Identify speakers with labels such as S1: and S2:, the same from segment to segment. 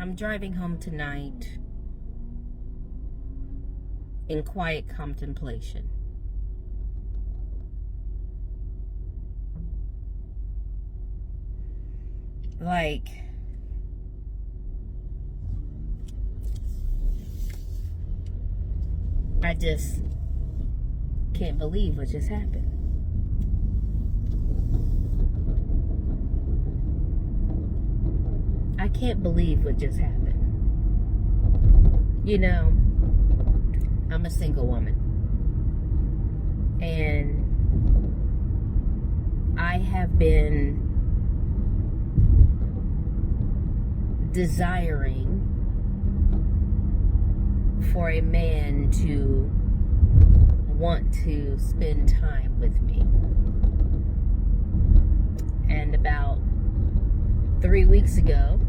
S1: I'm driving home tonight in quiet contemplation. Like, I just can't believe what just happened. I can't believe what just happened. You know, I'm a single woman. And I have been desiring for a man to want to spend time with me. And about 3 weeks ago,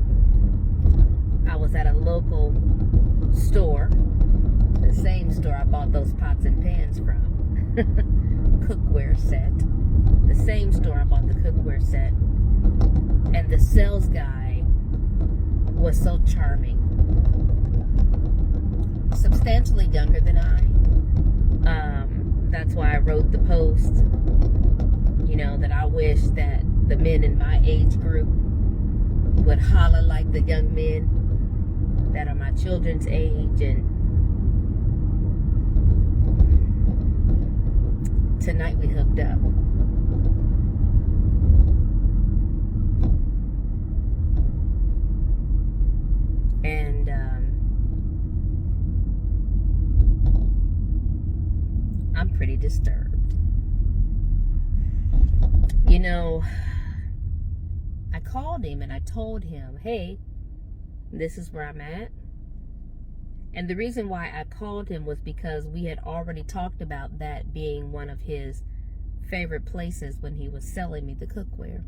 S1: I was at a local store, the same store I bought those pots and pans from, cookware set, the same store I bought the cookware set, and the sales guy was so charming, substantially younger than I. That's why I wrote the post, you know, that I wish that the men in my age group would holler like the young men that are my children's age. And tonight we hooked up. And I'm pretty disturbed. You know, I called him and I told him, hey, this is where I'm at. And the reason why I called him was because we had already talked about that being one of his favorite places when he was selling me the cookware.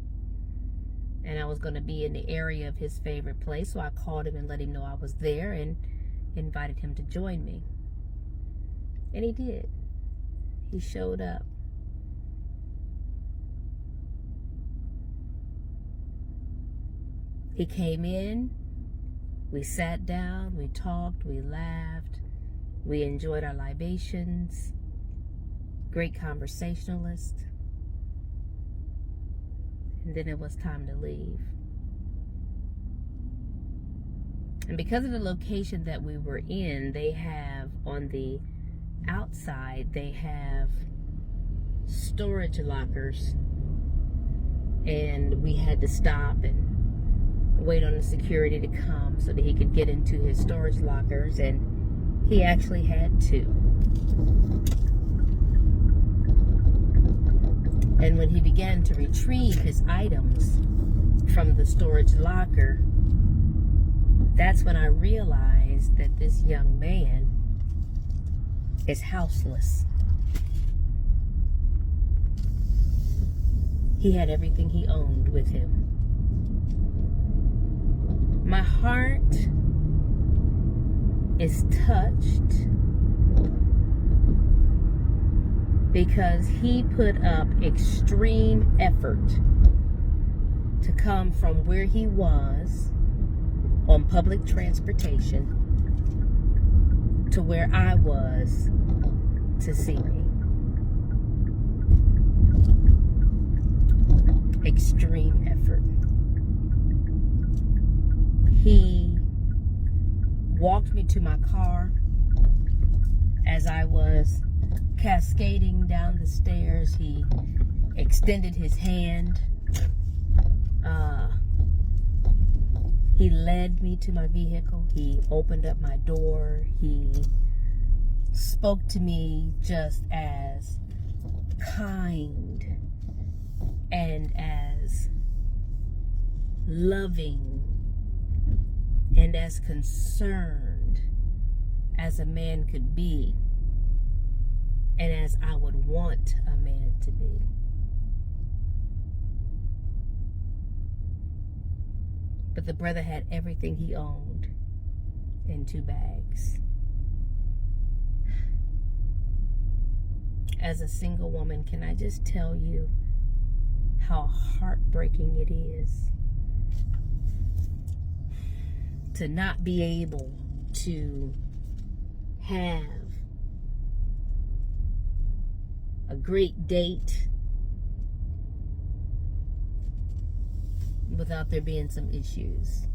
S1: And I was going to be in the area of his favorite place, so I called him and let him know I was there and invited him to join me. And he did. He showed up. He came in, we sat down, we talked, we laughed, we enjoyed our libations, great conversationalist. And then it was time to leave. And because of the location that we were in, they have on the outside, they have storage lockers. And we had to stop and wait on the security to come so that he could get into his storage lockers, and he actually had to. And when he began to retrieve his items from the storage locker, that's when I realized that this young man is houseless. He had everything he owned with him. My heart is touched because he put up extreme effort to come from where he was on public transportation to where I was to see me. Extreme effort. He walked me to my car as I was cascading down the stairs. He extended his hand. He led me to my vehicle. He opened up my door. He spoke to me just as kind and as loving and as concerned as a man could be, and as I would want a man to be. But the brother had everything he owned in 2 bags. As a single woman, can I just tell you how heartbreaking it is to not be able to have a great date without there being some issues.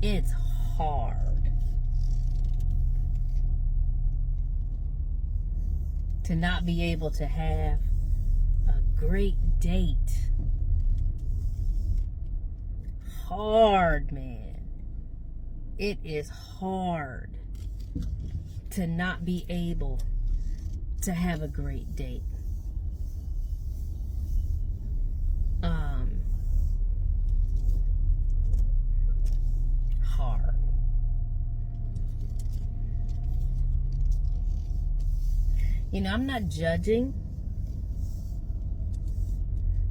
S1: It's hard to not be able to have a great date. Hard, man. It is hard to not be able to have a great date. Hard. I'm not judging,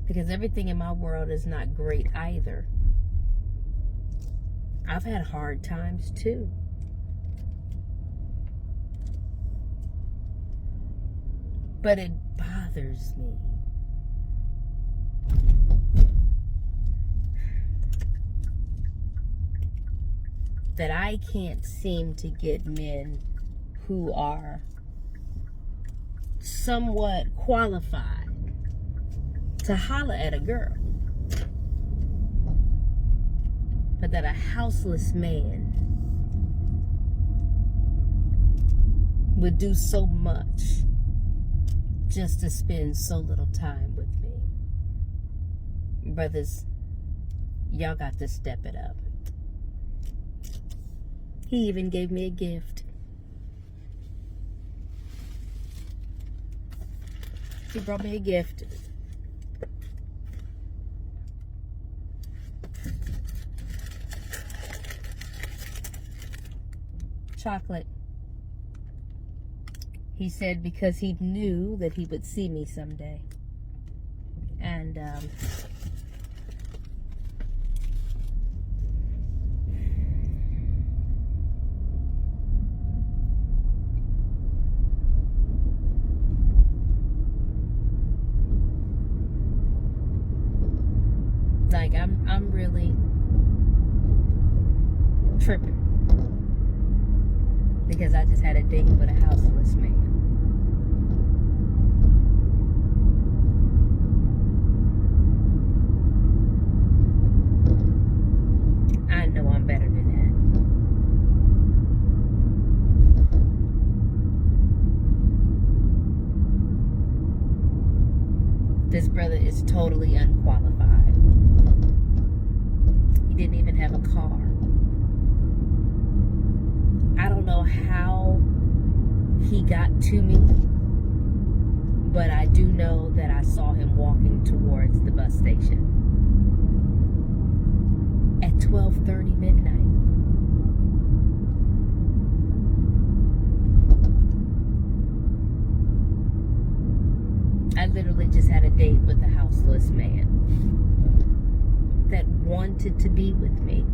S1: because everything in my world is not great either. I've had hard times too. But it bothers me that I can't seem to get men who are somewhat qualified to holler at a girl, but that a houseless man would do so much just to spend so little time with me. Brothers, y'all got to step it up. He even gave me a gift. He brought me a gift. Chocolate. He said because he knew that he would see me someday. And like I'm really tripping because I just had a date with a houseless man. I know I'm better than that. This brother is totally unqualified. He didn't even have a car. I don't know how he got to me, but I do know that I saw him walking towards the bus station at 12:30 midnight. I literally just had a date with a houseless man that wanted to be with me.